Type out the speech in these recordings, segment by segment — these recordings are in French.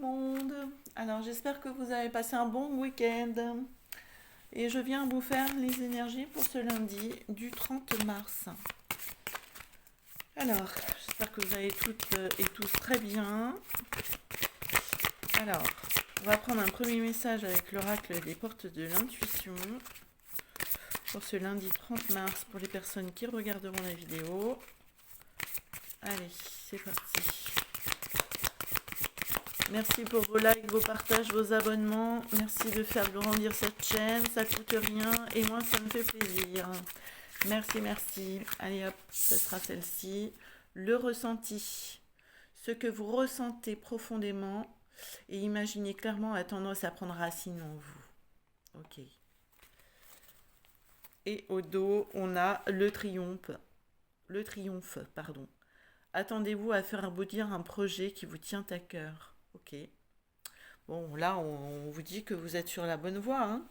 monde. Alors j'espère que vous avez passé un bon week-end. Et je viens vous faire les énergies pour ce lundi du 30 mars. Alors, j'espère que vous allez toutes et tous très bien. Alors, on va prendre un premier message avec l'oracle des portes de l'intuition pour ce lundi 30 mars pour les personnes qui regarderont la vidéo. Allez, c'est parti. Merci pour vos likes, vos partages, vos abonnements. Merci de faire grandir cette chaîne. Ça coûte rien et moi, ça me fait plaisir. Merci, merci. Allez hop, ce sera celle-ci. Le ressenti. Ce que vous ressentez profondément et imaginez clairement a tendance à prendre racine en vous. Ok. Et au dos, on a le triomphe. Le triomphe, pardon. Attendez-vous à faire aboutir un projet qui vous tient à cœur. Ok. Bon, là, on vous dit que vous êtes sur la bonne voie, hein.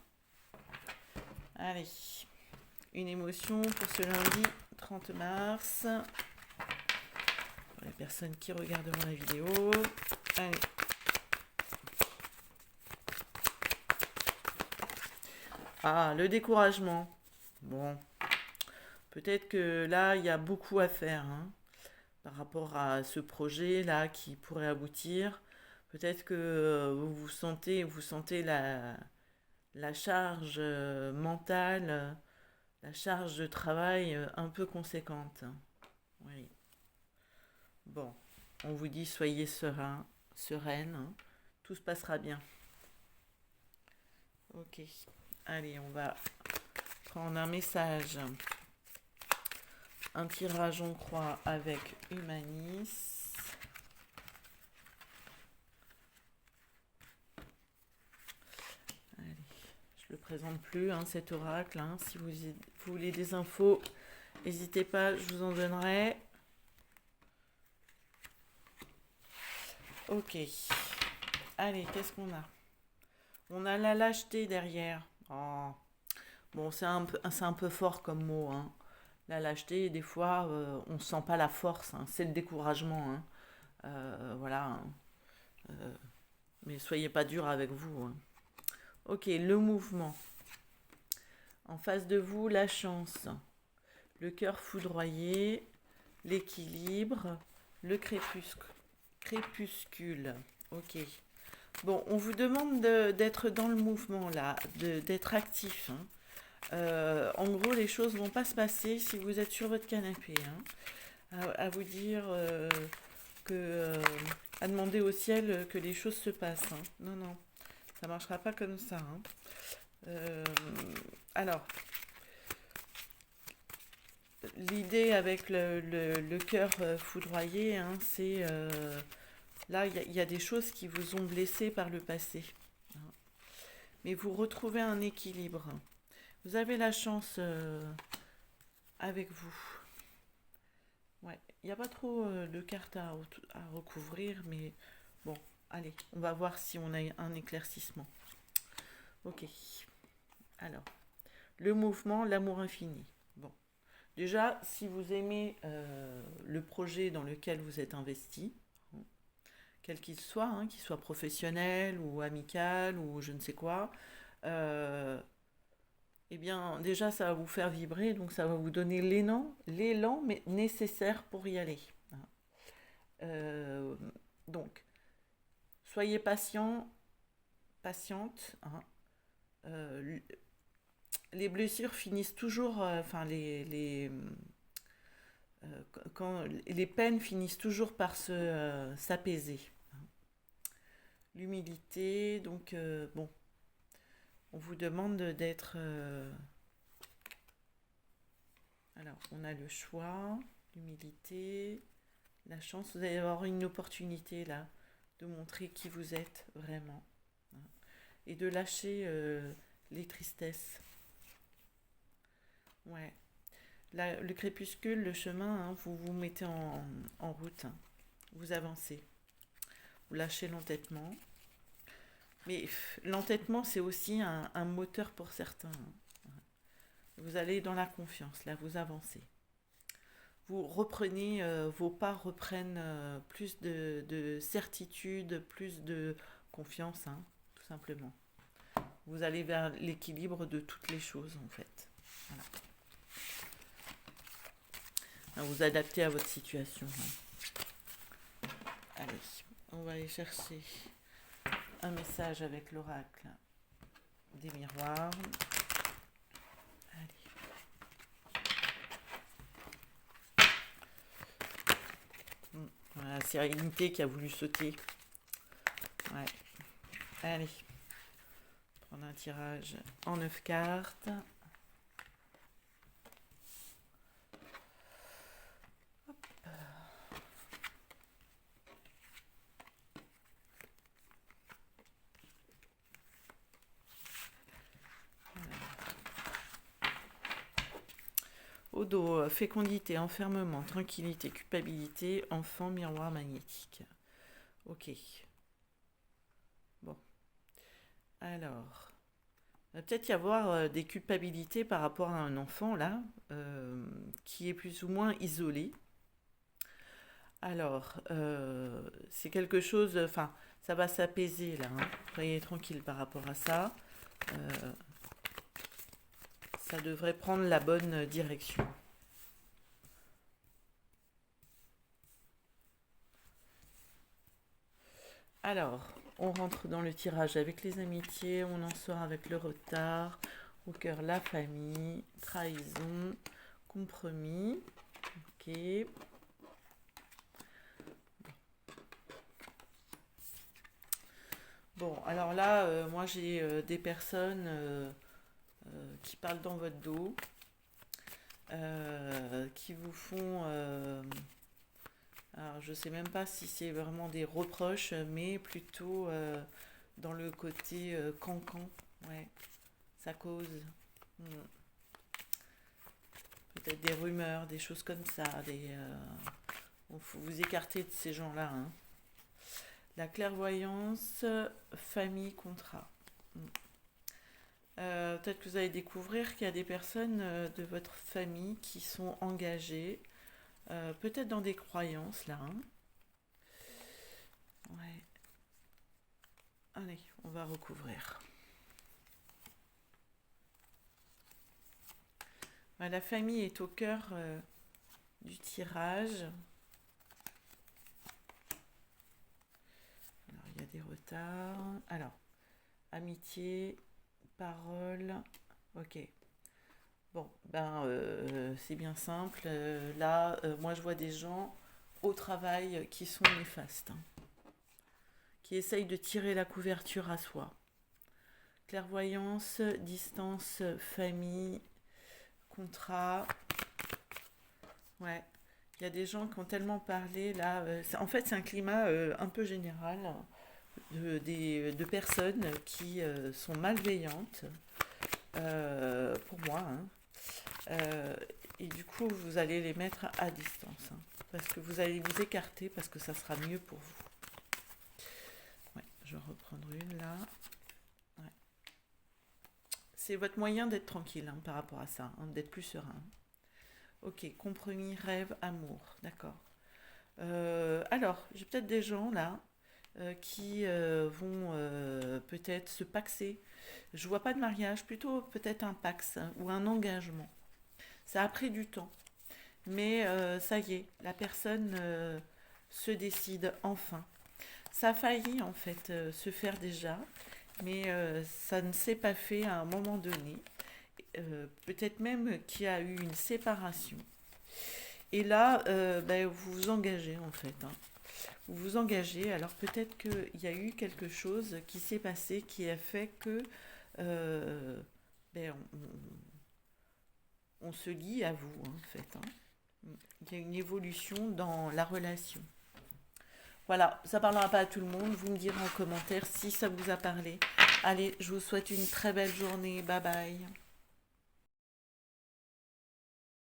Allez. Une émotion pour ce lundi 30 mars. Pour les personnes qui regarderont la vidéo. Allez. Ah, le découragement. Bon. Peut-être que là, il y a beaucoup à faire, hein, par rapport à ce projet-là qui pourrait aboutir. Peut-être que vous sentez la charge mentale, la charge de travail un peu conséquente. Oui. Bon, on vous dit soyez serein, sereine, hein. Tout se passera bien. Ok. Allez, on va prendre un message. Un tirage en croix avec Humanis. Allez, je le présente plus, hein, cet oracle, hein. Si vous voulez des infos, n'hésitez pas, je vous en donnerai. Ok. Allez, qu'est-ce qu'on a? On a la lâcheté derrière. Oh. Bon, c'est un peu fort comme mot, hein. La lâcheté, des fois, on ne sent pas la force, hein. C'est le découragement, hein. Voilà, hein. Euh, mais soyez pas dur avec vous, hein. Ok, le mouvement. En face de vous, la chance, le cœur foudroyé, l'équilibre, le crépuscule. Ok. Bon, on vous demande d'être dans le mouvement là, d'être actif, hein. En gros, les choses vont pas se passer si vous êtes sur votre canapé, hein. À vous dire à demander au ciel que les choses se passent, hein. Non, non, ça marchera pas comme ça, hein. Euh, alors, l'idée avec le cœur foudroyé, hein, c'est là, il y a des choses qui vous ont blessé par le passé, hein. Mais vous retrouvez un équilibre. Vous avez la chance avec vous. Ouais, il n'y a pas trop de cartes à recouvrir, mais bon, allez, on va voir si on a un éclaircissement. Ok, alors, le mouvement, l'amour infini. Bon, déjà, si vous aimez le projet dans lequel vous êtes investi, hein, quel qu'il soit professionnel ou amical ou je ne sais quoi, euh, eh bien, déjà, ça va vous faire vibrer, donc ça va vous donner l'élan mais nécessaire pour y aller, hein. Euh, donc, soyez patient, patiente, hein. Euh, les blessures finissent toujours, enfin quand les peines finissent toujours par s'apaiser, hein. L'humilité, donc bon, on vous demande d'être. Alors, on a le choix, l'humilité, la chance. Vous allez avoir une opportunité là de montrer qui vous êtes vraiment, hein, et de lâcher les tristesses. Ouais. Là, le crépuscule, le chemin, hein, vous vous mettez en route, hein. Vous avancez. Vous lâchez l'entêtement. Mais l'entêtement, c'est aussi un moteur pour certains, hein. Vous allez dans la confiance, là, vous avancez. vous reprenez, vos pas reprennent plus de certitude, plus de confiance, hein, tout simplement. Vous allez vers l'équilibre de toutes les choses, en fait. Voilà. Vous adaptez à votre situation, hein. Allez, on va aller chercher un message avec l'oracle des miroirs. Allez. Voilà, la sérénité qui a voulu sauter. Ouais. Allez. Prendre un tirage en 9 cartes. Au dos, fécondité, enfermement, tranquillité, culpabilité, enfant, miroir magnétique. Ok. Bon. Alors, il va peut-être y avoir des culpabilités par rapport à un enfant, là, qui est plus ou moins isolé. Alors, c'est quelque chose, enfin, ça va s'apaiser, là, hein. Soyez tranquille par rapport à ça. Ça devrait prendre la bonne direction. Alors, on rentre dans le tirage avec les amitiés, on en sort avec le retard, au cœur la famille, trahison, compromis. Ok. Bon, alors là, moi j'ai des personnes qui parlent dans votre dos, qui vous font... alors je sais même pas si c'est vraiment des reproches, mais plutôt dans le côté cancan. Ouais, ça cause peut-être des rumeurs, des choses comme ça. Bon, faut vous écarter de ces gens-là, hein. La clairvoyance, famille, contrat. Peut-être que vous allez découvrir qu'il y a des personnes de votre famille qui sont engagées, peut-être dans des croyances là, hein. Ouais. Allez, on va recouvrir. Ouais, la famille est au cœur du tirage. Alors, il y a des retards. Alors, amitié, parole. Ok. Bon, ben, c'est bien simple. Là, moi, je vois des gens au travail qui sont néfastes, hein, qui essayent de tirer la couverture à soi. Clairvoyance, distance, famille, contrat. Ouais. Il y a des gens qui ont tellement parlé là. En fait, c'est un climat un peu général de personnes qui sont malveillantes pour moi, hein. Et du coup, vous allez les mettre à distance, hein, parce que vous allez vous écarter parce que ça sera mieux pour vous. Ouais, je vais reprendre une là. Ouais. C'est votre moyen d'être tranquille, hein, par rapport à ça, hein, d'être plus serein. Ok, compromis, rêve, amour, d'accord. Alors, j'ai peut-être des gens là qui vont peut-être se paxer. Je vois pas de mariage, plutôt peut-être un pax, hein, ou un engagement. Ça a pris du temps, mais ça y est, la personne se décide enfin. Ça a failli en fait se faire déjà, mais ça ne s'est pas fait à un moment donné. Peut-être même qu'il y a eu une séparation. Et là, ben, vous vous engagez en fait, hein. Vous vous engagez, alors peut-être qu'il y a eu quelque chose qui s'est passé qui a fait que euh, ben, on se lie à vous, hein, en fait, hein. Il y a une évolution dans la relation. Voilà, ça parlera pas à tout le monde. Vous me direz en commentaire si ça vous a parlé. Allez, je vous souhaite une très belle journée. Bye bye.